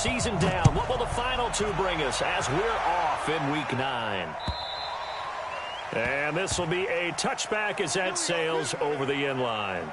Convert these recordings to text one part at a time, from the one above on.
season down. What will the final two bring us as we're off in Week 9? And this will be a touchback as that sails over the end line.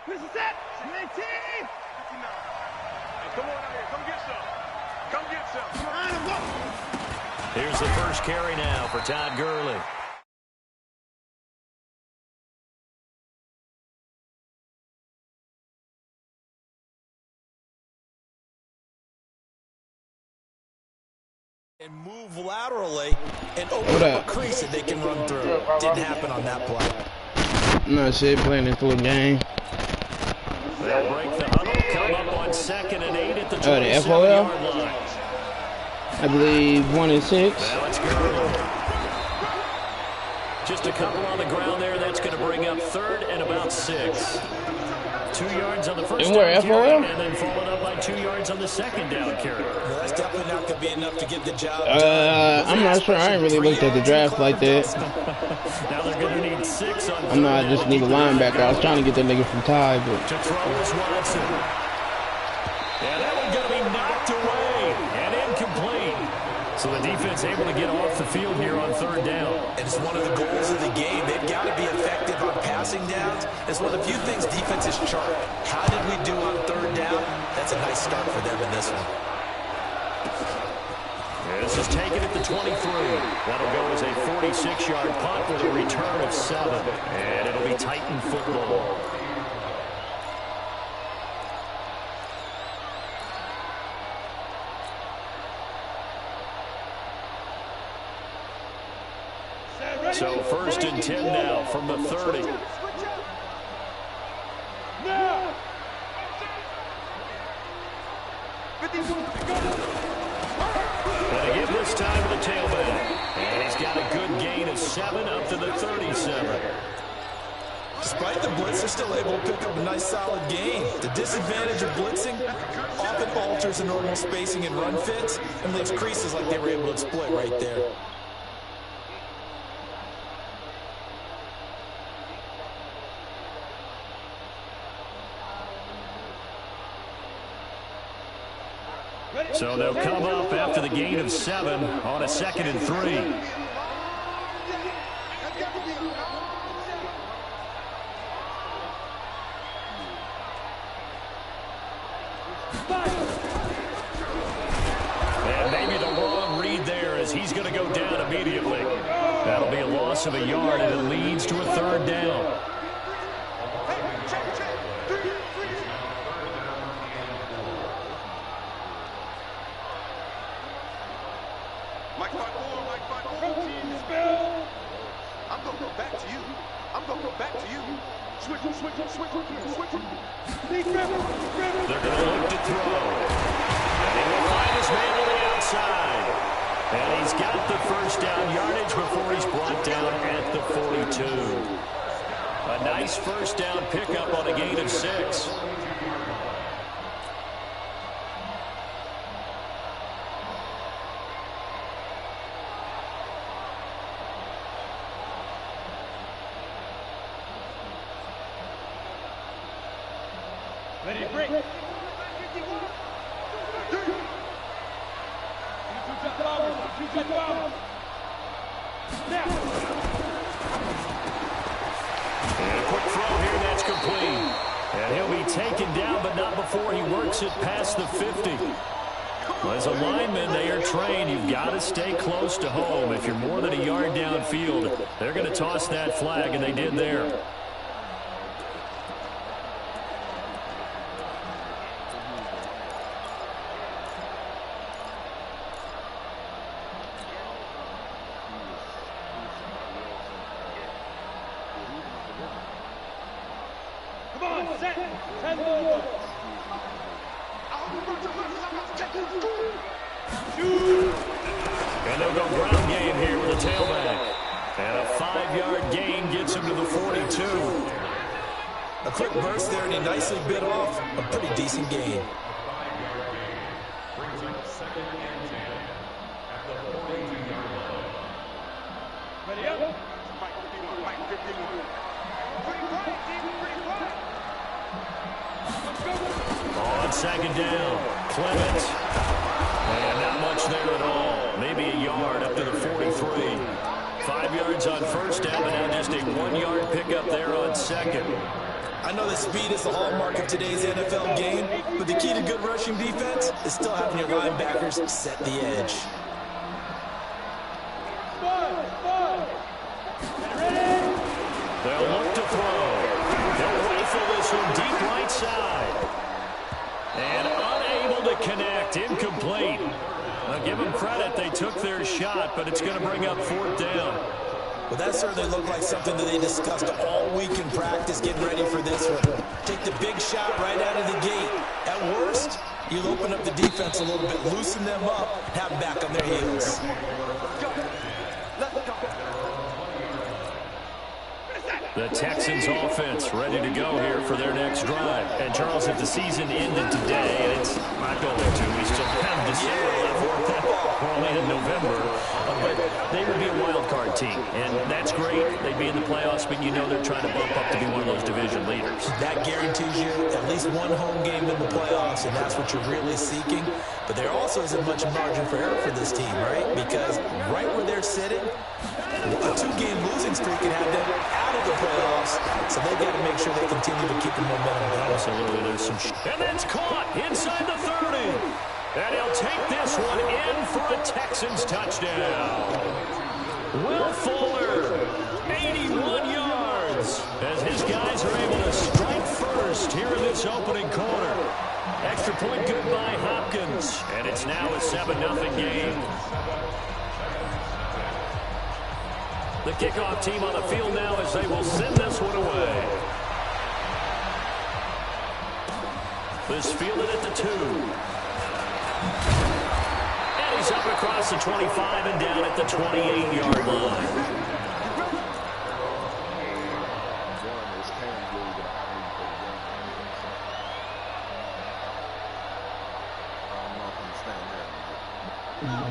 This is it! CNT! Hey, come on out here. Come get some. Come get some. Here's the first carry now for Todd Gurley. And move laterally and open up a crease that they can run through. Didn't happen on that play. No shit, playing this little game. They'll break the huddle, come up on 2nd and 8 at the 27-yard FOL? line. I believe 1 and 6. Now it's Gurley. Just a couple on the ground there. That's going to bring up 3rd and about 6. 2 yards on the first And where, down carry, FOL? and then followed up by 2 yards on the second down carry. Well, that's definitely not going to be enough to get the job. I'm not sure. I ain't really looked at the draft like that. Now they're going to need 6 on I know I just need a linebacker. I was trying to get that nigga from Ty, but to throw is Watson. And that one's going to be knocked away and incomplete. So the defense able to get off the field here on 3rd down. And it's one of the goals of the game. They've got to be effective on passing downs. It's one of the few things defenses chart. How did we do on 3rd down? That's a nice start for them in this one. This is taken at the 23. That'll go as a 46-yard punt with a return of 7. And it'll be Titan football. So 1st and 10 now from the 30. And again this time to the tailback. And he's got a good gain of 7 up to the 37. Despite the blitz, they're still able to pick up a nice solid gain. The disadvantage of blitzing often alters the normal spacing and run fits and leaves creases like they were able to exploit right there. So they'll come up after the gain of 7 on a 2nd and 3. And maybe the wrong read there as he's going to go down immediately. That'll be a loss of a yard, and it leads to a 3rd down. They're going to look to throw. And he will find his man on the outside. And he's got the 1st down yardage before he's brought down at the 42. A nice 1st down pickup on a gain of 6. Ready, break. And a quick throw here, that's complete. And he'll be taken down, but not before he works it past across the 50. Well, as a lineman, they are trained. You've got to stay close to home. If you're more than a yard downfield, they're going to toss that flag, and they did there. And they'll go ground game here with a tailback. And a 5-yard gain gets him to the 42. A quick burst there, and he nicely bit off a pretty decent gain. Ready up. On second down, Clements. And not much there at all. Maybe a yard up to the 43. 5 yards on first down, but now just a 1-yard pickup there on second. I know that speed is the hallmark of today's NFL game, but the key to good rushing defense is still having your linebackers set the edge. They'll look to throw. They'll rifle this from deep right side. And unable to connect. Incomplete. I'll give them credit. They took their shot, but it's going to bring up 4th down. Well, that certainly looked like something that they discussed all week in practice, getting ready for this one. Take the big shot right out of the gate. At worst, you'll open up the defense a little bit, loosen them up, have them back on their heels. The Texans offense ready to go here for their next drive. And Charles, if the season ended today, and it's not going to, we still have December left. We're only in November. But they would be a wild card team. And that's great. They'd be in the playoffs, but you know they're trying to bump up to be one of those division leaders. That guarantees you at least one home game in the playoffs, and that's what you're really seeking. But there also isn't much margin for error for this team, right? Because right where they're sitting, a 2-game losing streak can have them out of the playoffs, so they've got to make sure they continue to keep the momentum going. Absolutely, there's some and that's caught inside the 30. And he'll take this one in for a Texans touchdown. Will Fuller, 81 yards, as his guys are able to strike first here in this opening quarter. Extra point good by Hopkins, and it's now a 7-0 game. The kickoff team on the field now as they will send this one away. This fielded at the 2. And he's up across the 25 and down at the 28-yard line.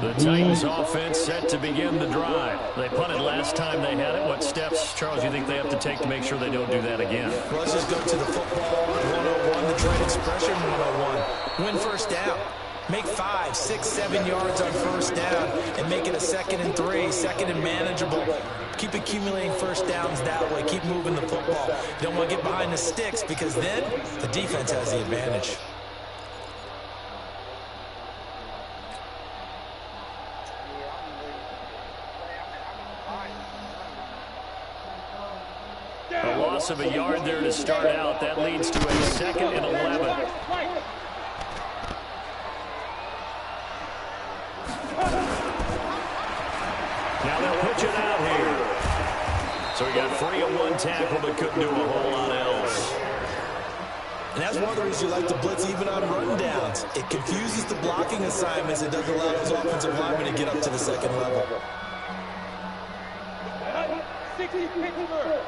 The Titans offense set to begin the drive. They punted last time they had it. What steps, Charles, you think they have to take to make sure they don't do that again? Well, let's just go to the football 101, the trade expression 101. Win first down. Make 5, 6, 7 yards on first down and make it a 2nd and 3, 2nd and manageable. Keep accumulating first downs that way. Keep moving the football. You don't want to get behind the sticks because then the defense has the advantage. A loss of a yard there to start out. That leads to a 2nd and 11. Now they'll pitch it out here. So he got free of 1 tackle but couldn't do a whole lot else. And that's one of the reasons you like to blitz even on rundowns. It confuses the blocking assignments. It doesn't allow those offensive linemen to get up to the 2nd level. 60 Pittsburgh.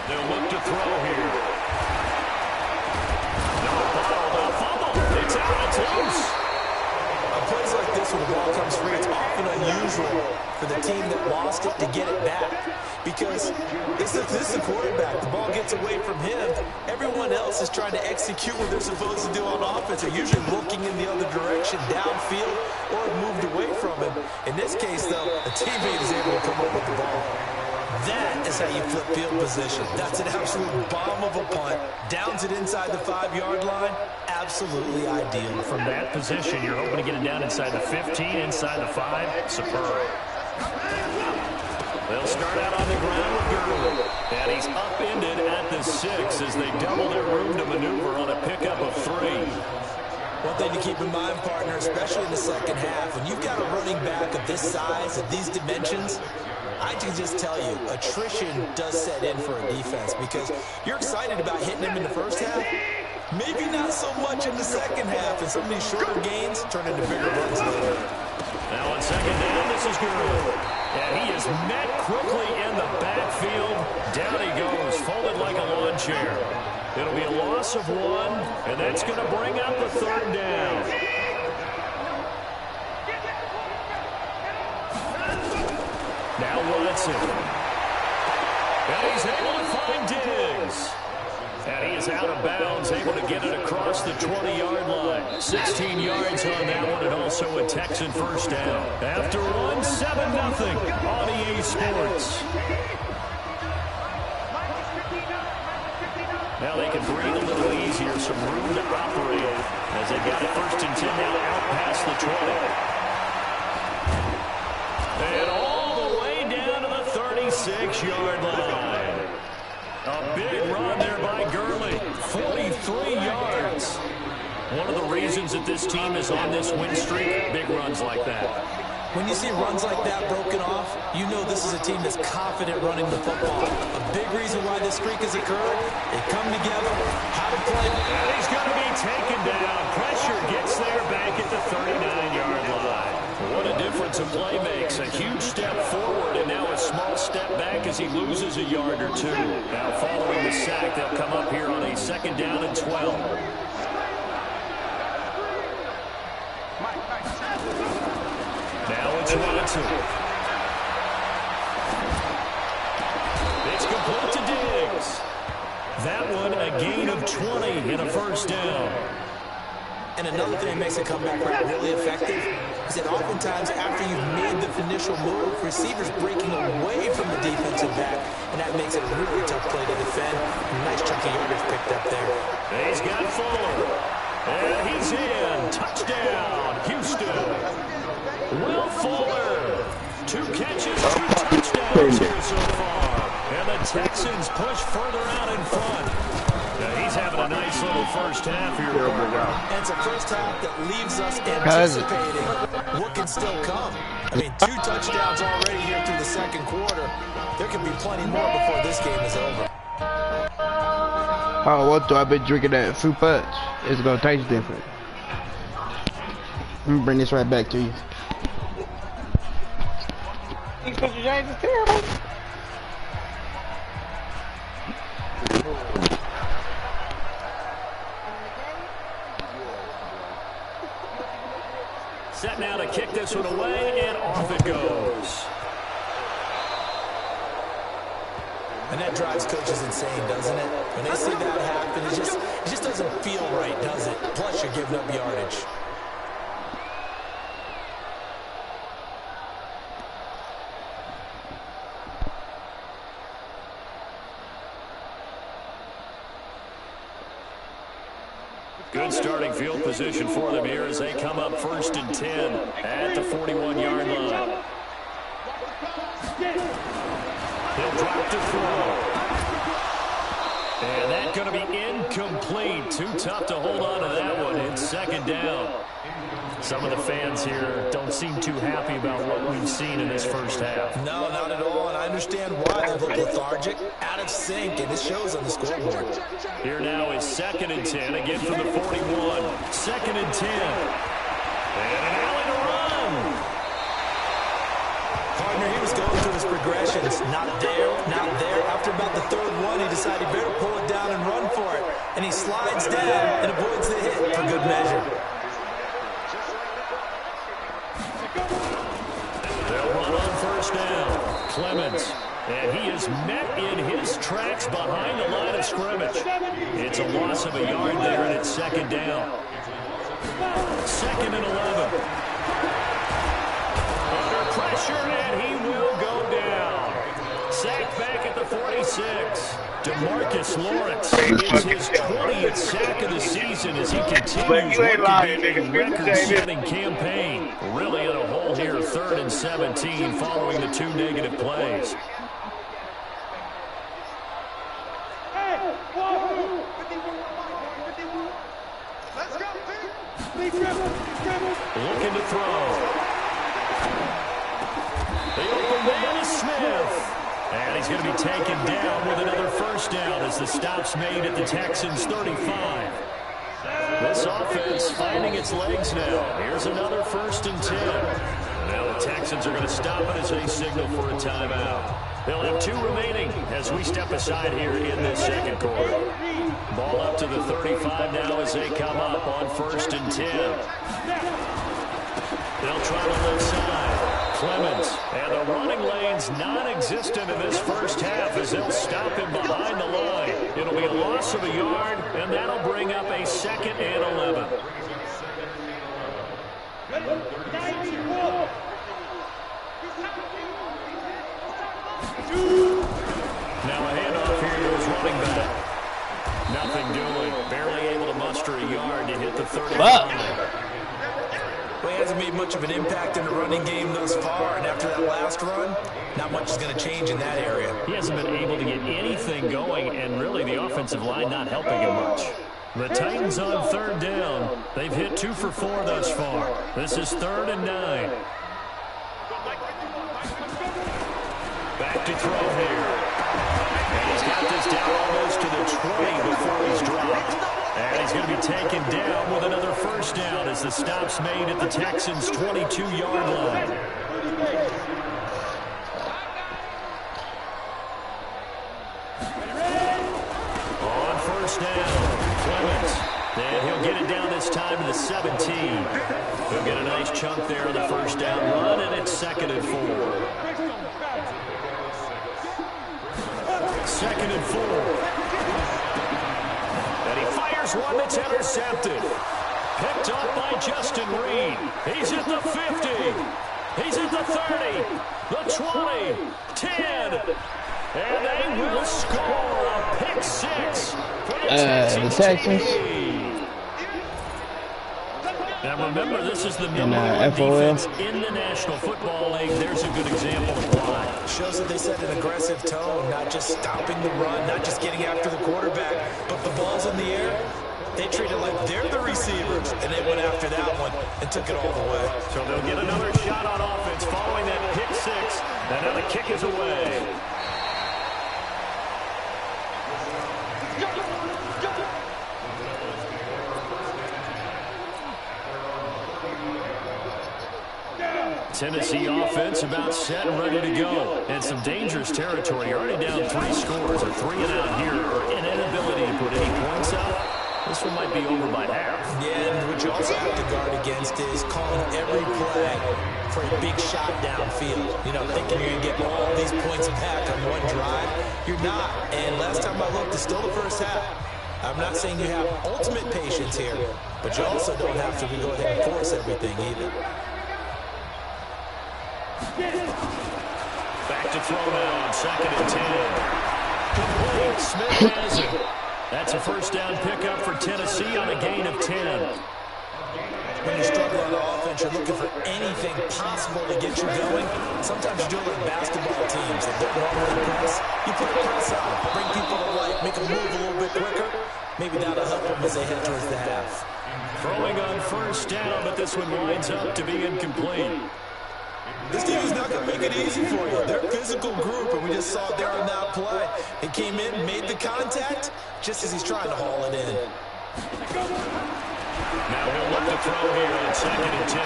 They'll look to throw here. No, bottled, fumble. It's out, it's loose. On plays like this when the ball comes free, it's often unusual for the team that lost it to get it back. Because this This is the quarterback. The ball gets away from him. Everyone else is trying to execute what they're supposed to do on offense. They're usually looking in the other direction, downfield, or moved away from him. In this case, though, a teammate is able to come up with the ball. That is how you flip field position. That's an absolute bomb of a punt. Downs it inside the 5-yard line. Absolutely ideal. From that position, you're hoping to get it down inside the 15, inside the 5. Superb. They'll start out on the ground with Gurley. And he's upended at the 6 as they double their room to maneuver on a pickup of 3. One thing to keep in mind, partner, especially in the second half, when you've got a running back of this size, of these dimensions, I can just tell you, attrition does set in for a defense because you're excited about hitting him in the first half. Maybe not so much in the second half, and some of these shorter gains turn into bigger runs later. Now on second down, this is Gurley. And he is met quickly in the backfield. Down he goes, folded like a lawn chair. It'll be a loss of 1, and that's going to bring up the 3rd down. Now Watson. And he's able to find Diggs. And he is out of bounds, able to get it across the 20-yard line. 16 yards on that one, and also a Texan first down. After 1, 7-0 on EA Sports. Now they can breathe a little easier, some room to operate as they got it 1st and 10 now out past the 20. And all the way down to the 36-yard line. A big run there by Gurley, 43 yards. One of the reasons that this team is on this win streak, big runs like that. When you see runs like that broken off, you know this is a team that's confident running the football. A big reason why this streak has occurred, they come together, how to play. And he's going to be taken down. Pressure gets there back at the 39-yard line. What a difference a play makes. A huge step forward and now a small step back as he loses a yard or 2. Now following the sack, they'll come up here on a 2nd down and 12. Now it's Watson. It's complete to Diggs. That one a gain of 20 and a first down. And another thing that makes a comeback route really effective is that oftentimes after you've made the initial move, receivers breaking away from the defensive back, and that makes it a really tough play to defend. A nice chunk of yardage picked up there. He's got Fuller. And he's in. Touchdown, Houston. Will Fuller. 2 catches, 2 touchdowns here so far. And the Texans push further out in front. He's having a nice little first half here. And it's a first half that leaves us anticipating what can still come. I mean, 2 touchdowns already here through the second quarter. There could be plenty more before this game is over. Oh, what do I been drinking that fruit punch? It's gonna taste different. Let me bring this right back to you. These pictures is terrible. Set now to kick this one away, and off it goes. And that drives coaches insane, doesn't it? When they see that happen, it just doesn't feel right, does it? Plus, you're giving up yardage. Good starting field position for them here as they come up 1st and 10 at the 41-yard line. He'll drop to throw. And that's going to be incomplete. Too tough to hold on to that one. It's 2nd down. Some of the fans here don't seem too happy about what we've seen in this first half. No, not at all, and I understand why they look lethargic, out of sync, and it shows on the scoreboard. Here now is 2nd and 10, again from the 41. 2nd and 10. And an alley to run. Partner, he was going through his progressions. Not there, not there. After about the 3rd one, he decided he better pull it down and run for it. And he slides down and avoids the hit for good measure. They'll run on 1st down. Clemens And he is met in his tracks behind the line of scrimmage. It's a loss of a yard there, and it's second down. 2nd and 11. Under pressure, and he will go down. Sacked back at the 46. DeMarcus Lawrence. It's his 20th sack of the season as he continues what could be a record-setting campaign. Really in a hole here, 3rd and 17 following the 2 negative plays. Looking to throw. The open man is Smith. And he's going to be taken down with another first down as the stop's made at the Texans' 35. This offense finding its legs now. Here's another 1st and 10. Now the Texans are going to stop it as they signal for a timeout. They'll have 2 remaining as we step aside here in this 2nd quarter. Ball up to the 35 now as they come up on 1st and 10. They'll try the left side. Clemens, and the running lane's non-existent in this first half as they'll stop him behind the line. It'll be a loss of a yard, and that'll bring up a 2nd and 11. Now a handoff here to his running back. Nothing doing. Barely able to muster a yard to hit the 35. Well, he hasn't made much of an impact in the running game thus far, and after that last run, not much is going to change in that area. He hasn't been able to get anything going, and really the offensive line not helping him much. The Titans on 3rd down. They've hit 2 for 4 thus far. This is 3rd and 9. Back to throw here. And he's got this down almost to the 20 before he's dropped. And he's going to be taken down with another first down as the stop's made at the Texans' 22-yard line. On 1st down, Clemens. And he'll get it down this time to the 17. He'll get a nice chunk there on the first down run, and it's 2nd and 4. 2nd and 4. One that's intercepted. Picked up by Justin Reed. He's at the 50. He's at the 30. The 20. 10. And they will score a pick 6 for the Texans. Now remember, this is the number 1 defense in the National Football League. There's a good example of why. Shows that they set an aggressive tone, not just stopping the run, not just getting after the quarterback, but the ball's in the air. They treat it like they're the receivers, and they went after that one and took it all the way. So they'll get another shot on offense following that pick 6, and now the kick is away. Tennessee offense about set and ready to go. And some dangerous territory. You're already down 3 scores. A 3 and out here, or an inability to put any points up. This one might be over by half. Yeah, and what you also have to guard against is calling every play for a big shot downfield. You know, thinking you're going to get all these points back on one drive. You're not. And last time I looked, it's still the first half. I'm not saying you have ultimate patience here, but you also don't have to go ahead and force everything either. Back to throw now on 2nd and 10. Complete. Smith has it. That's a first down pickup for Tennessee on a gain of 10. When you struggle on the offense, you're looking for anything possible to get you going. Sometimes you do it like basketball teams that don't normally press. You put a press on, bring people to life, make them move a little bit quicker. Maybe that'll help them as they head towards the half. Throwing on first down, but this one winds up to be incomplete. This team is not going to make it easy for you. They're a physical group, and we just saw it there on that play. He came in, made the contact, just as he's trying to haul it in. Now he'll look to throw here on 2nd and 10.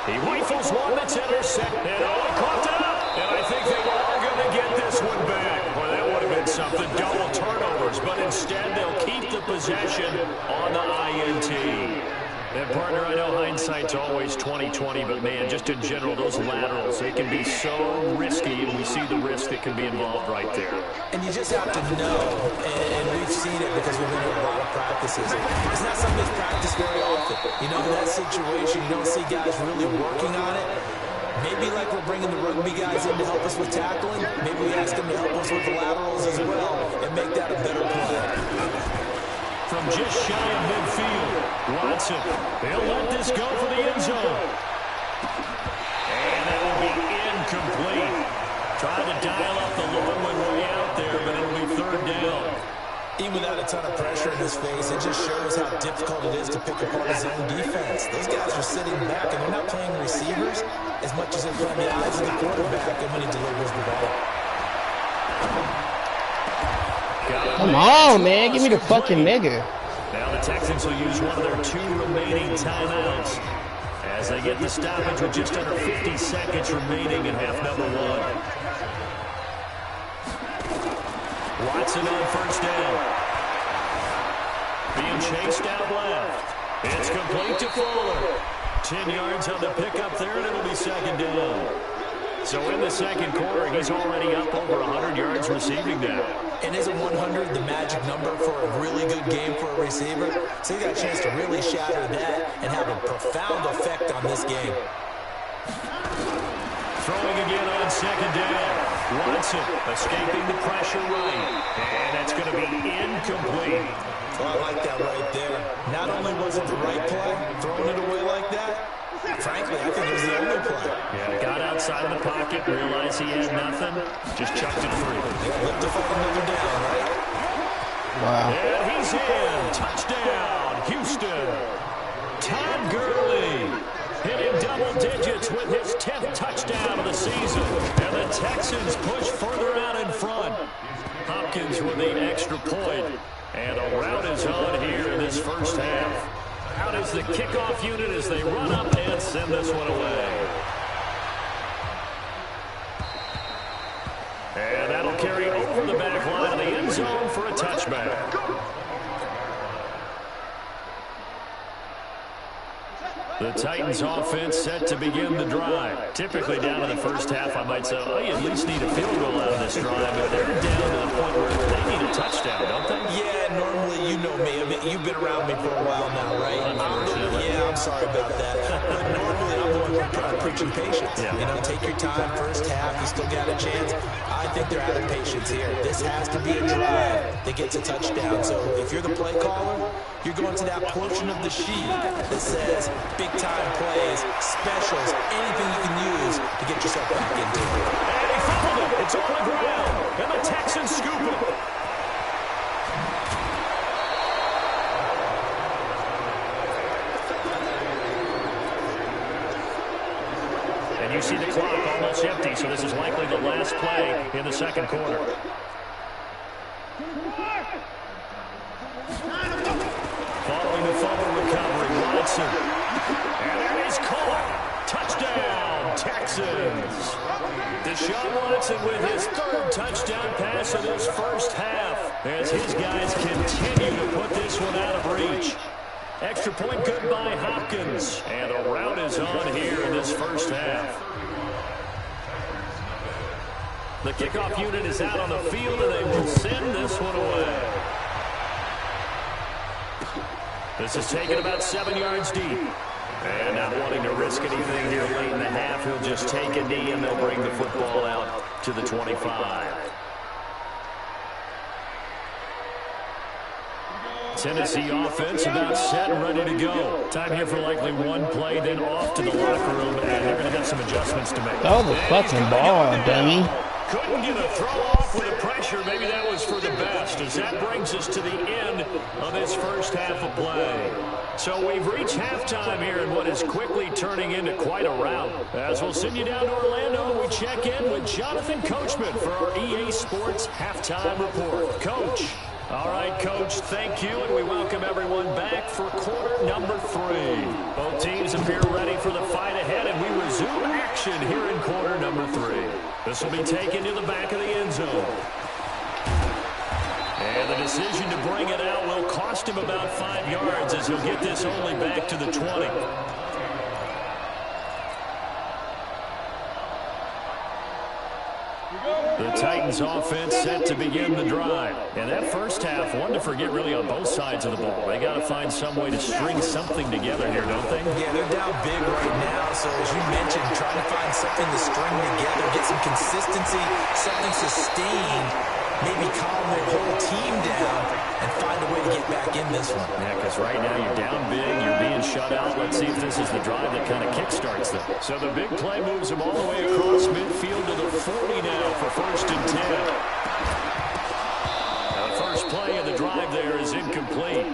He rifles one that's intercepted. And he caught it up. And I think they were all going to get this one back. Well, that would have been something. Double turnovers. But instead, they'll keep the possession on the INT. And, partner, I know hindsight's always 20/20, but, man, just in general, those laterals, they can be so risky, and we see the risk that can be involved right there. And you just have to know, and we've seen it because we've been in a lot of practices. It's not something that's practiced very often. You know, in that situation, you don't see guys really working on it. Maybe like we're bringing the rugby guys in to help us with tackling, maybe we ask them to help us with the laterals as well and make that a better play. From just shy of midfield, Watson, he'll let this go for the end zone. And that will be incomplete. Trying to dial up the long one way out there, but it'll be third down. Even without a ton of pressure in his face, it just shows how difficult it is to pick apart his own defense. Those guys are sitting back, and they're not playing receivers as much as they're playing the eyes of the quarterback and when he delivers the ball. Come on, man. Give me the fucking nigga. Now the Texans will use one of their 2 remaining timeouts as they get the stoppage with just under 50 seconds remaining in half number 1. Watson on first down. Being chased out left. It's complete to Fuller. 10 yards on the pickup there, and it'll be second down. So in the second quarter, he's already up over 100 yards receiving now. And isn't 100 the magic number for a really good game for a receiver? So he got a chance to really shatter that and have a profound effect on this game. Throwing again on second down. Watson escaping the pressure right. And that's going to be incomplete. Oh, I like that right there. Not only was it the right play, throwing it away like that, frankly, I think it was the only play. Yeah, got outside of the pocket, realized he had nothing, just chucked it free. Look to find another down, right? Wow. And he's in. Touchdown, Houston. Todd Gurley hitting double digits with his 10th touchdown of the season. And the Texans push further out in front. Hopkins with the extra point. And a rout is on here in this first half. Out is the kickoff unit as they run up and send this one away. And that'll carry over the back line of the end zone for a touchback. The Titans offense set to begin the drive. Typically down in the first half, I might say, oh, you at least need a field goal out of this drive, but they're down to the point where they need a touchdown, don't they? Yeah, normally, you know me. I mean, you've been around me for a while now, right? Yeah, I'm sorry about that. But normally, I'm the one preaching patience. Yeah. You know, take your time. First half, you still got a chance. I think they're out of patience here. This has to be a drive that gets a touchdown. So if you're the play caller, you're going to that portion of the sheet that says big-time plays, specials, anything you can use to get yourself back into it. And he fumbled it. It's on the ground. And the Texans scoop it. And you see the clock almost empty, so this is likely the last play in the second quarter. Following the fumble recovery, Watson. And that is caught. Touchdown, Texans. Deshaun Watson with his 3rd touchdown pass of this first half as his guys continue to put this one out of reach. Extra point good by Hopkins. And a rout is on here in this first half. The kickoff unit is out on the field, and they will send this one away. This is taken about 7 yards deep. And not wanting to risk anything here late in the half, he'll just take a knee, and they'll bring the football out to the 25. Tennessee offense about set and ready to go. Time here for likely one play, then off to the locker room, and they're going to have some adjustments to make. That was a fucking ball, dummy. Couldn't get a throw off with the pressure. Maybe that was for the best, as that brings us to the end of this first half of play. So we've reached halftime here in what is quickly turning into quite a rout. As we'll send you down to Orlando, we check in with Jonathan Coachman for our EA Sports Halftime Report. Coach. All right, Coach, thank you, and we welcome everyone back for quarter number 3. Both teams appear ready for the fight ahead, and we resume action here in quarter number 3. This will be taken to the back of the end zone. And the decision to bring it out will cost him about 5 yards as he'll get this only back to the 20. The Titans offense set to begin the drive. And that first half, one to forget really on both sides of the ball. They got to find some way to string something together here, don't they? Yeah, they're down big right now. So as you mentioned, trying to find something to string together, get some consistency, something sustained, maybe calm their whole team down and find a way to get back in this one. Yeah, because right now you're down big, you're being shut out. Let's see if this is the drive that kind of kickstarts them. So the big play moves them all the way across midfield to the 40 now for 1st and 10. Now the first play of the drive there is incomplete.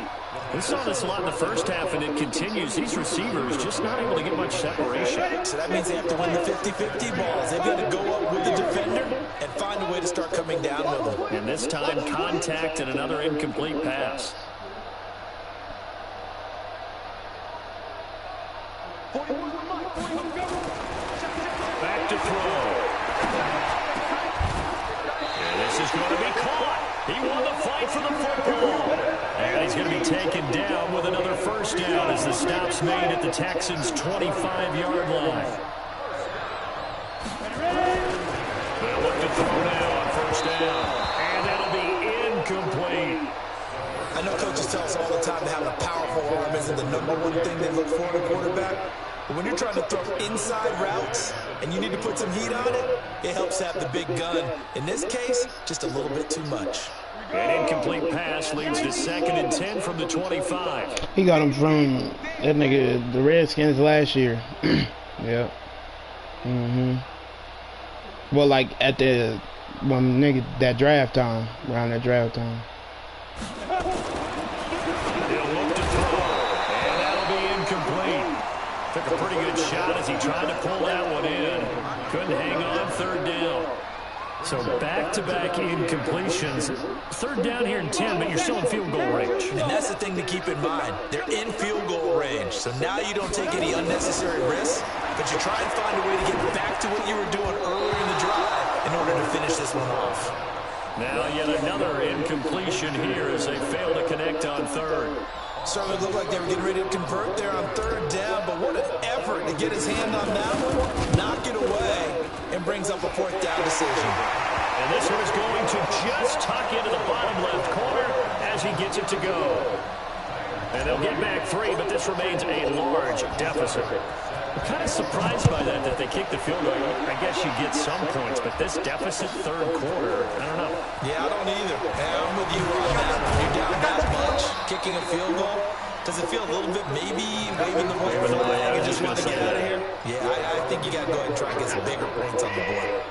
We saw this a lot in the first half, and it continues. These receivers just not able to get much separation. So that means they have to win the 50-50 balls. They've got to go up with the defender and find a way to start coming down with them. And this time, contact and another incomplete pass. Back to throw. And this is going to be caught. He won the fight for the football. And he's going to be taken down with another first down as the stop's made at the Texans' 25-yard line. They'll look to throw now on first down. And that'll be incomplete. I know coaches tell us all the time that having a powerful arm isn't the #1 thing they look for in a quarterback. But when you're trying to throw inside routes and you need to put some heat on it, it helps to have the big gun. In this case, just a little bit too much. An incomplete pass leads to 2nd and 10 from the 25. He got him from that nigga, the Redskins last year. Yep. Well, like at the one nigga that draft time, around that draft time. He'll look to throw, and that'll be incomplete. Took a pretty good shot as he tried to pull that one in. Couldn't hang on 3rd down. So back-to-back incompletions. 3rd down here in 10, but you're still in field goal range. And that's the thing to keep in mind. They're in field goal range. So now you don't take any unnecessary risks, but you try and find a way to get back to what you were doing earlier in the drive in order to finish this one off. Now yet another incompletion here as they fail to connect on 3rd. Certainly looked like they were getting ready to convert there on 3rd down, but what an effort to get his hand on that one, knock it away, and brings up a 4th down decision. And this one is going to just tuck into the bottom left corner as he gets it to go. And they'll get back 3, but this remains a large deficit. I'm kind of surprised by that they kicked the field goal. I guess you get some points, but this deficit 3rd quarter, I don't know. Yeah, I don't either. I'm with you on that. When you're down that much, kicking a field goal, does it feel a little bit maybe waving the white flag and just want to get out of here? Yeah, I think you got to go ahead and try and get some bigger points on the board.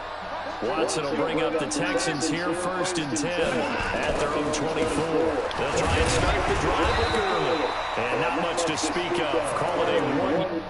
Watson will bring up the Texans here 1st and 10 at their own 24. They'll try and start the drive early. And not much to speak of. Call it a 1.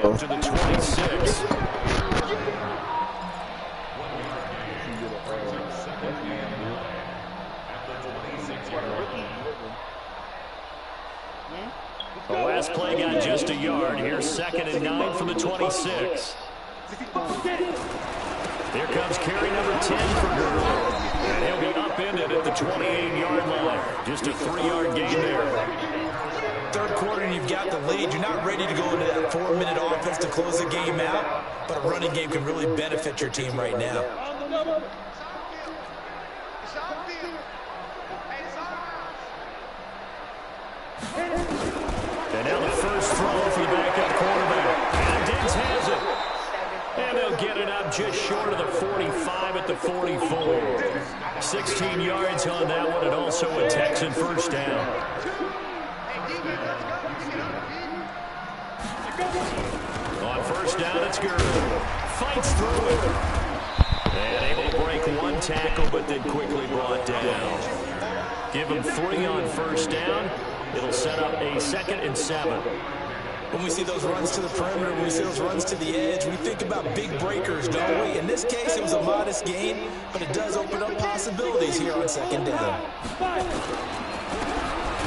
To the 26. The last play got just a yard. Here's 2nd and 9 from the 26. Here comes carry number 10 for Gurley. And he'll be upended at the 28-yard line. Just a 3-yard gain there. 3rd quarter and you've got the lead. You're not ready to go into that 4-minute offense to close the game out, but a running game can really benefit your team right now. And now the first throw for the backup quarterback. And Diggs has it. And they'll they'll get it up just short of the 45 at the 44. 16 yards on that one, and also a Texan first down. On first down, it's Gurley. Fights through it. And able to break one tackle, but then quickly brought down. Give him 3 on first down. It'll set up a 2nd and 7. When we see those runs to the perimeter, when we see those runs to the edge, we think about big breakers, don't we? In this case, it was a modest gain, but it does open up possibilities here on 2nd down.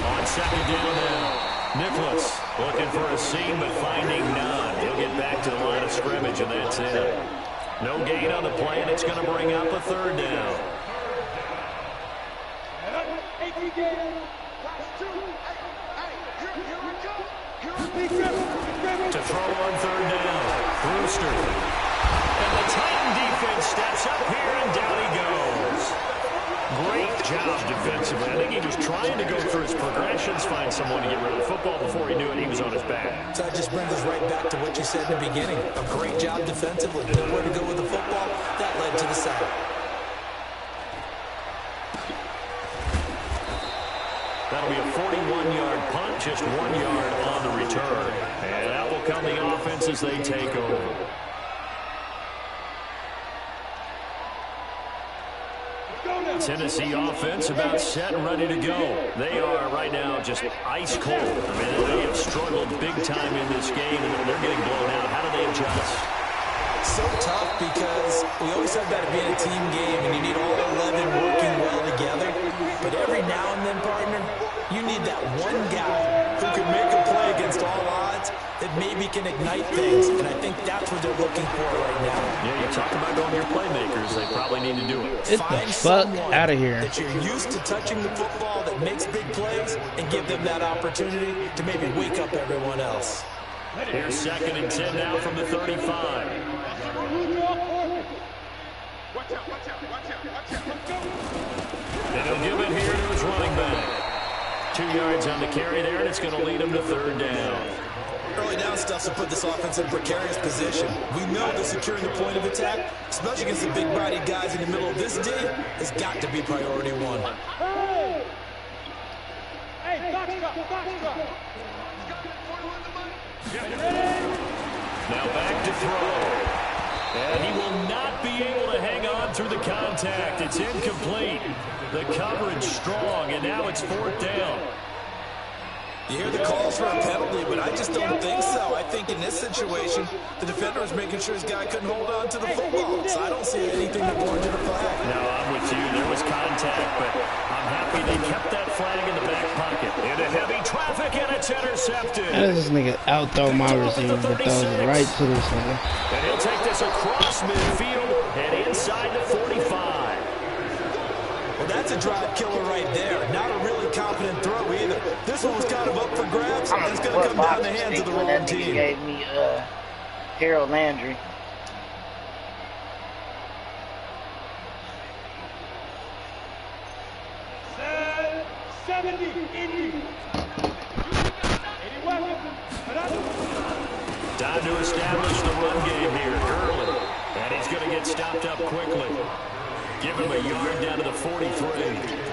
On 2nd down now, Nicholas looking for a seam, but finding none. He'll get back to the line of scrimmage, and that's it. No gain on the play, and it's going to bring up a 3rd down. To throw on 3rd down, Brewster. And the Titan defense steps up here, and down he goes. Great job defensively. I think he was trying to go through his progressions, find someone to get rid of the football. Before he knew it, he was on his back. So that just brings us right back to what you said in the beginning. A great job defensively. Nowhere to go with the football. That led to the sack. That'll be a 41-yard punt, just 1 yard on the return. And out will come the offense as they take over. Tennessee offense about set and ready to go. They are right now just ice cold. I mean, they have struggled big time in this game, and they're getting blown out. How do they adjust? So tough because we always said about it being a team game, and you need all 11 working well together. But every now and then, partner, you need that one guy who can make a play against all odds that maybe can ignite things. And I think that's what they're looking for right now. Yeah, you talk about going to your playmakers. They probably need to do it. Get the fuck out of here. That you're used to touching the football that makes big plays and give them that opportunity to maybe wake up everyone else. Here's 2nd and 10 now from the 35. Watch out, watch out, watch out, watch out. And he'll give it here to his running back. 2 yards on the carry there, and it's going to lead him to 3rd down. Early down stuff to put this offense in precarious position. We know that securing the point of attack, especially against the big-bodied guys in the middle of this day, has got to be priority 1. Hey, box drop. Now back to throw. And he will not be able to hang on through the contact. It's incomplete. The coverage strong, and now it's 4th down. You hear the calls for a penalty, but I just don't think so. I think in this situation, the defender was making sure his guy couldn't hold on to the football. So I don't see anything that warranted a flag. No, I'm with you. There was contact, but I'm happy they kept that flag in the back pocket. Into heavy traffic, and it's intercepted. How does this nigga out-throw my receiver, but throws it right to this nigga? And he'll take this across midfield and inside the 45. Well, that's a drive killer right there. Not a really confident throw either. This one was kind of up for grabs, and it's going to come down the hands of the wrong team. He gave me Harold Landry. Time to establish the run game here early. And he's going to get stopped up quickly. Give him a yard down to the 43.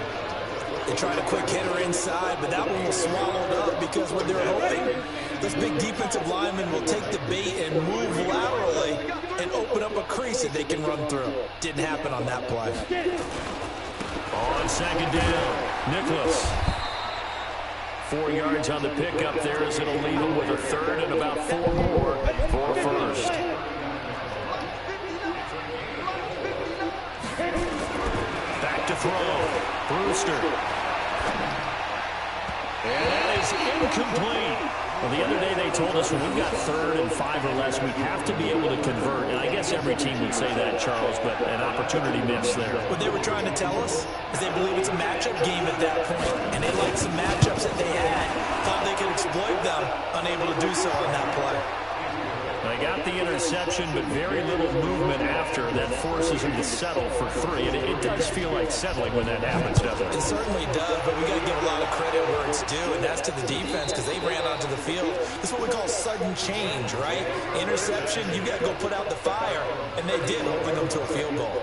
They tried a quick hitter inside, but that one was swallowed up because what they're hoping, those big defensive linemen will take the bait and move laterally and open up a crease that they can run through. Didn't happen on that play. On 2nd down, Nicholas. 4 yards on the pickup there as it'll leave him with a 3rd and about 4 more for 1st. Back to throw. Brewster. And that is incomplete. Well, the other day they told us when we've got 3rd and 5 or less, we have to be able to convert. And I guess every team would say that, Charles, but an opportunity miss there. What they were trying to tell us is they believe it's a matchup game at that point. And they liked some matchups that they had, thought they could exploit them, unable to do so on that play. They got the interception, but very little movement after that forces him to settle for 3. And it does feel like settling when that happens, doesn't it? It certainly does, but we got to give a lot of credit where it's due, and that's to the defense because they ran onto the field. This is what we call sudden change, right? Interception, you got to go put out the fire. they did, holding them to a field goal.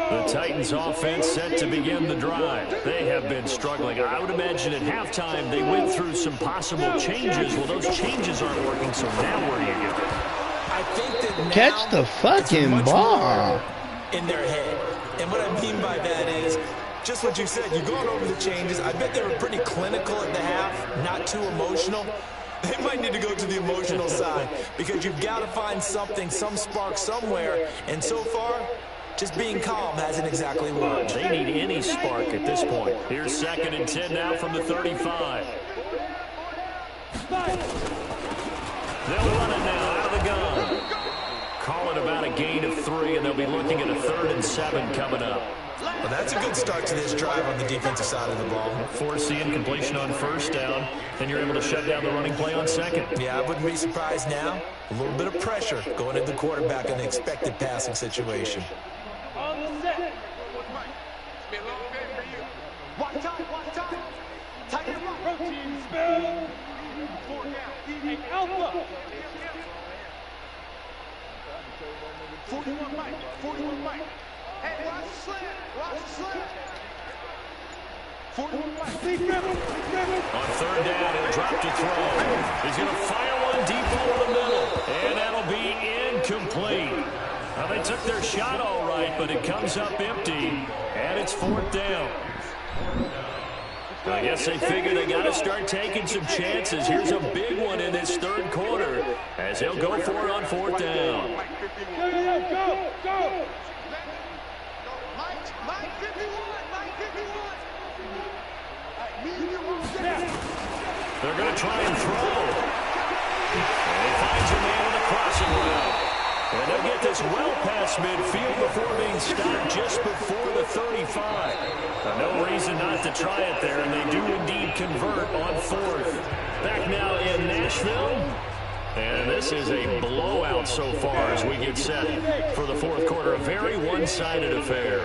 The Titans offense set to begin the drive. They have been struggling. I would imagine at halftime they went through some possible changes. Well, those changes aren't working, so now where do you go? I think that now Catch the fucking ball in their head. And what I mean by that is just what you said. You've gone over the changes. I bet they were pretty clinical at the half, not too emotional. They might need to go to the emotional side because you've got to find something, some spark somewhere. And so far, just being calm hasn't exactly worked. They need any spark at this point. Here's 2nd and 10 now from the 35. They'll run it now out of the gun. Call it about a gain of 3, and they'll be looking at a 3rd and 7 coming up. Well, that's a good start to this drive on the defensive side of the ball. Force the incompletion on 1st down, and you're able to shut down the running play on 2nd. Yeah, I wouldn't be surprised now. A little bit of pressure going into the quarterback in an expected passing situation. Watch out. Tight end rock. Protein spell. 4 down. Alpha. 41 Mike. Hey, watch the slant. 41 Mike. On 3rd down, he'll drop to throw. He's going to fire one deep over the middle, and that'll be incomplete. Now, they took their shot all right, but it comes up empty, and it's 4th down. I guess they figure they got to start taking some chances. Here's a big one in this 3rd quarter as he'll go for it on 4th down. Go. Mike 51. They're going to try and throw. And he finds a man on the crossing route. And they'll get this well past midfield before being stopped just before the 35. No reason not to try it there, and they do indeed convert on 4th. Back now in Nashville. And this is a blowout so far as we get set for the 4th quarter. A very one-sided affair.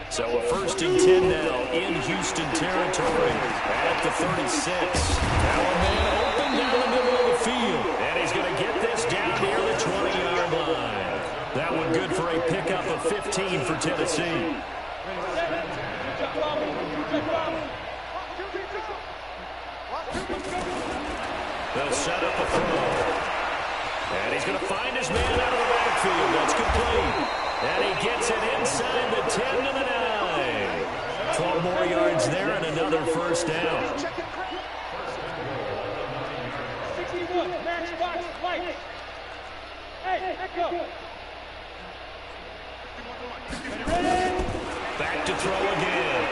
So a 1st and 10 now in Houston territory at the 36. Now a man open down the middle of the field. And he's going to get this down near the 20-yard line. That one good for a pickup of 15 for Tennessee. They'll set up a throw. And he's going to find his man out of the backfield. That's complete. And he gets it inside the 10 to the 9. 12 more yards there and another 1st down. 61, matchbox, light. Hey, echo. Back to throw again.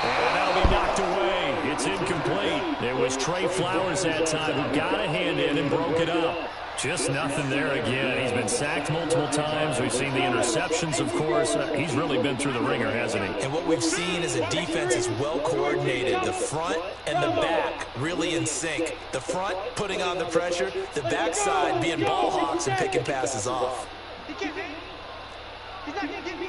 And that'll be knocked away. It's incomplete. It was Trey Flowers that time who got a hand in and broke it up. Just nothing there again. He's been sacked multiple times. We've seen the interceptions, of course. He's really been through the ringer, hasn't he? And what we've seen is a defense is well coordinated. The front and the back really in sync. The front putting on the pressure. The backside being ball hawks and picking passes off. He's not going to get me.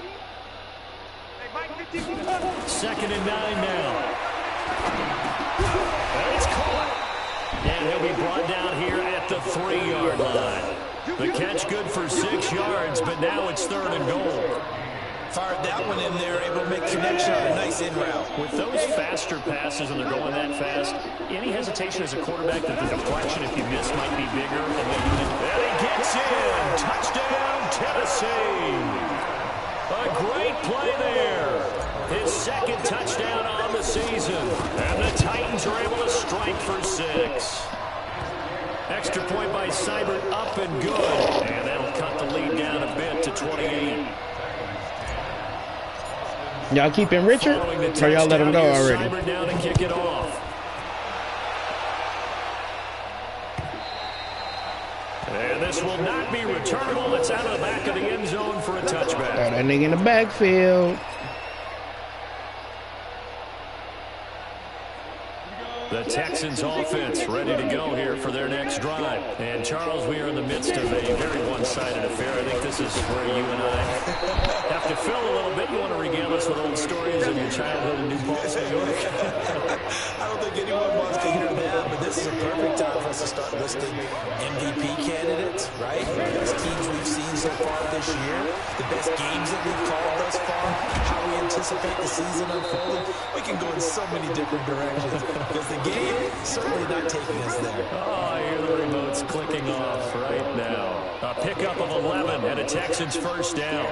2nd and 9 now. And it's caught. And he'll be brought down here at the 3-yard line. The catch good for 6 yards, but now it's 3rd and goal. Fired that one in there, able to make connection on a nice in route. With those faster passes and they're going that fast, any hesitation as a quarterback that the deflection, if you miss, might be bigger. And he gets in. Touchdown, Tennessee. A great play there. His 2nd touchdown on the season. And the Titans are able to strike for 6. Extra point by Seibert, up and good. And that'll cut the lead down a bit to 28. Y'all keeping Richard, or y'all let him go already? Seibert down to kick it off. And this will not be returnable. It's out of the back of the end zone for a touchback. Got that nigga in the backfield. The Texans offense ready to go here for their next drive. And Charles, we are in the midst of a very one-sided affair. I think this is where you and I have to fill a little bit. You want to us with old stories of your childhood in New Paltz, New York? I don't think anyone wants to hear that, but this is a perfect time for us to start listing MVP candidates, right? The best teams we've seen so far this year, the best games that we've called thus far, how we anticipate the season unfolding. We can go in so many different directions because the game is certainly not taking us there. Oh, I hear the remotes clicking off right now. A pickup of 11 and a Texans first down.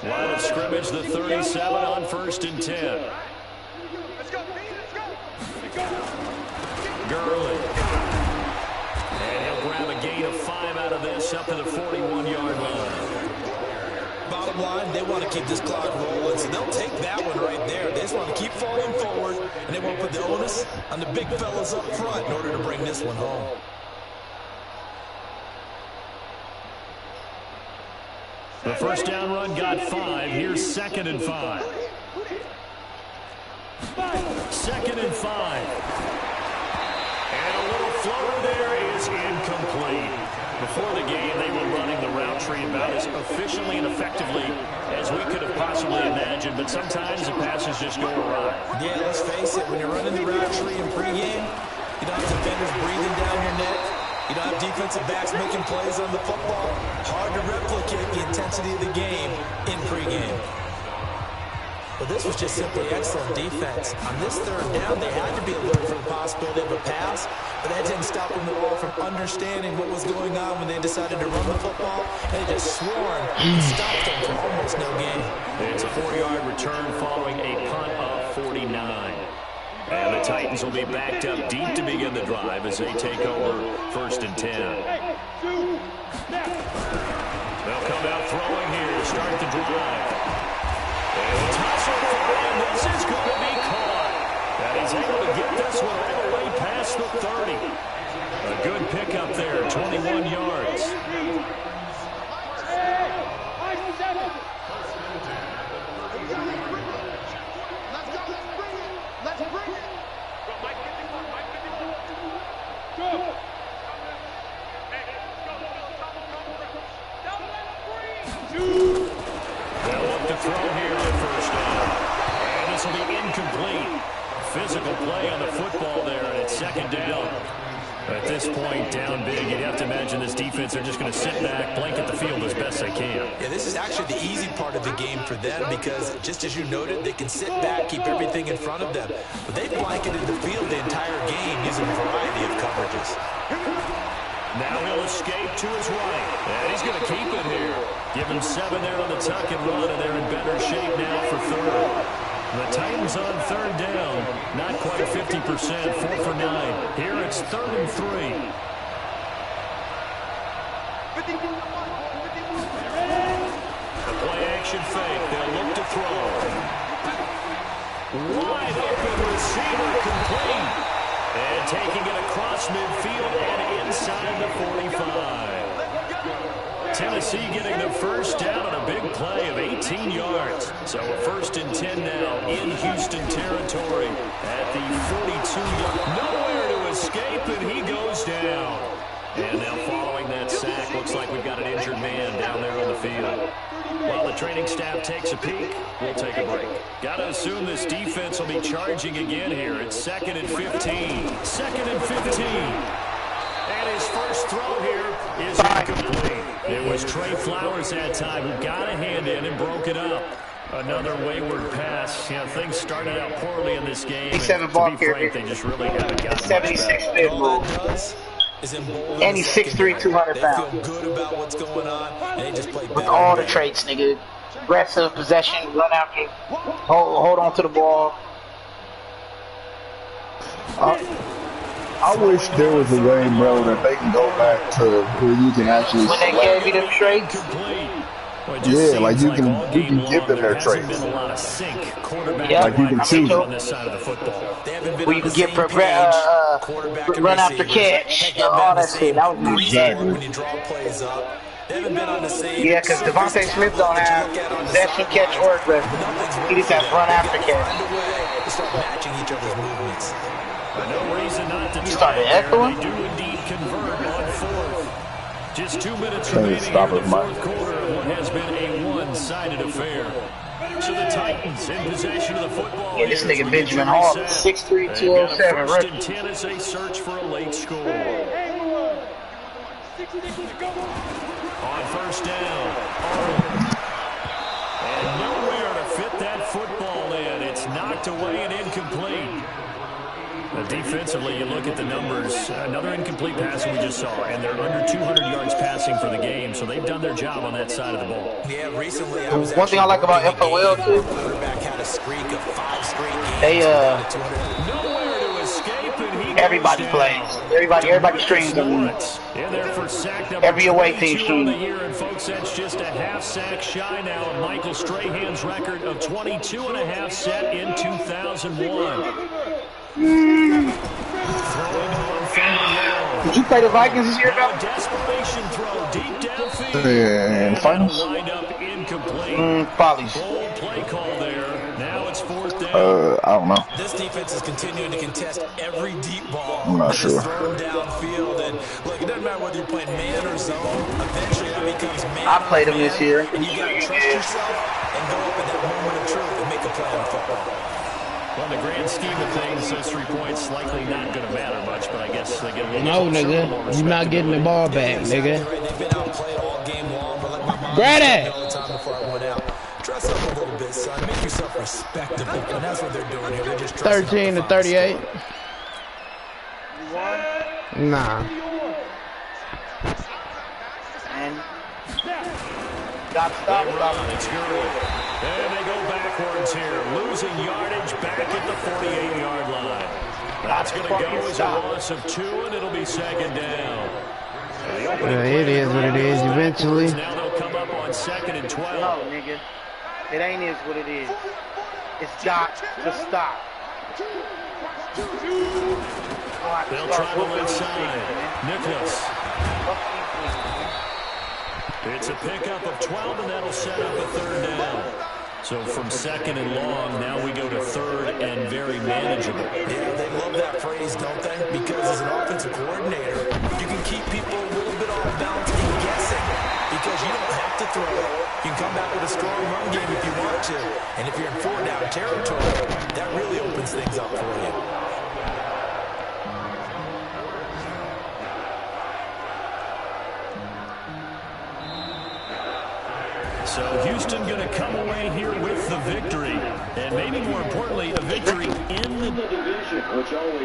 Line of scrimmage, the 37 on 1st and 10. Let's go, let's go. Gurley. And he'll grab a gain of 5 out of this up to the 41-yard line. Bottom line, they want to keep this clock rolling, so they'll take that one right there. They just want to keep falling forward, and they won't put the onus on the big fellas up front in order to bring this one home. The first down run got 5. Here's 2nd and 5. 2nd and 5. And a little floater there is incomplete. Before the game, they were running the route tree about as efficiently and effectively as we could have possibly imagined, but sometimes the passes just go awry. Yeah, let's face it, when you're running the route tree in pregame, you don't have defenders breathing down your neck. You don't have defensive backs making plays on the football. Hard to replicate the intensity of the game in pregame. But this was just simply excellent defense. On this 3rd down, they had to be alert for the possibility of a pass, but that didn't stop them at all from understanding what was going on when they decided to run the football. And they just swarmed and stopped them for almost no gain. It's a 4-yard return following a punt of 49. And the Titans will be backed up deep to begin the drive as they take over 1st and 10. They'll come out throwing here to start the drive. And tussle for him. This is going to be caught. And he's able to get this one all the way past the 30. A good pickup there, 21 yards. They'll look to throw here on 1st down. And this will be incomplete. Physical play on the football there, and it's 2nd down. At this point, down big, you'd have to imagine this defense are just going to sit back, blanket the field as best they can. Yeah, this is actually the easy part of the game for them because, just as you noted, they can sit back, keep everything in front of them. But they've blanketed the field the entire game using a variety of coverages. Now he'll escape to his right. And he's going to keep it here. Give him 7 there on the tuck and run, and they're in better shape now for 3rd. The Titans on 3rd down. Not quite 50%, 4 for 9. Here it's 3rd and 3. The play action fake. They'll look to throw. Wide open receiver complete. And taking it across midfield and inside the 45. Tennessee getting the first down on a big play of 18 yards. So a 1st and 10 now in Houston territory at the 42-yard. Nowhere to escape, and he goes down. And now following that sack, looks like we've got an injured man down there on the field. While the training staff takes a peek, we'll take a break. Got to assume this defense will be charging again here. It's 2nd and 15. 2nd and 15. And his first throw here is incomplete. It was Trey Flowers that time who got a hand in and broke it up. Another wayward pass. You know, things started out poorly in this game. And to be frank, they just really haven't gotten 76 bid move. And he's 6'3", 200 pounds. They feel good about what's going on, and they just play with all the traits, nigga. Aggressive, possession, run after, hold on to the ball. I wish there was a way, bro, that they can go back to where you can actually when they gave you them traits. Yeah, like you can give them their traits. Yeah, like you can choose. We can get run after catch, all that shit. That was exactly. When you draw plays up. They haven't been on the same. Yeah, because Devontae Smith don't have possession catch or aggressive. He just has run after catch. They start matching each other's movements. No reason not to you started echoing? They do indeed convert on 4th. Just 2 minutes remaining in the 4th quarter of what has been a one-sided affair. So the Titans in possession of the football. Yeah, this nigga Benjamin Hall, 6'3", 207, First and 10 as they search for a late score. On first down, and nowhere to fit that football in. It's knocked away and incomplete. Defensively, you look at the numbers. Another incomplete pass we just saw, and they're under 200 yards passing for the game, so they've done their job on that side of the ball. Yeah, recently one thing I like about FOL too, they Nowhere to escape, and he everybody plays. Everybody streams them. In there for sack number Every away team 22 on the year, and folks, that's just a half sack shy now of Michael Strahan's record of 22 and a half set in 2001. Did you play the Vikings this year, bro? Desperation throw deep downfield. And finals? Wind up incomplete. Probably. Bold play call there. Now it's fourth down. I don't know. This defense is continuing to contest every deep ball. I'm not sure. Throw them downfield, and look, it doesn't matter whether you're playing man or zone. Eventually, that becomes man. I played him this year. And you got to trust yourself and go up in that moment of truth and make a play on football. Well, in the grand scheme of things, those 3 points likely not going to matter much, but I guess they get a little No, nigga. You're not getting the ball back, nigga. Grady! Dress up a little bit, son. Make yourself respectable. And that's what they're doing here. They're just 13 to 38. Nah. And got stopped. It's good. And they go backwards here, losing yardage back at the 48-yard line. That's going to go as a loss of 2, and it'll be second down. It is what it is eventually. Now they'll come up on 2nd and 12. No, nigga. It ain't is what it is. It's got to stop. They'll travel inside. Nicholas. It's a pickup of 12, and that'll set up a third down. So from 2nd and long, now we go to 3rd and very manageable. Yeah, they love that phrase, don't they? Because as an offensive coordinator, you can keep people a little bit off balance and guessing. Because you don't have to throw it. You can come back with a strong run game if you want to. And if you're in 4-down territory, that really opens things up for you. So Houston going to come away here with the victory. And maybe more importantly, a victory in the division, which always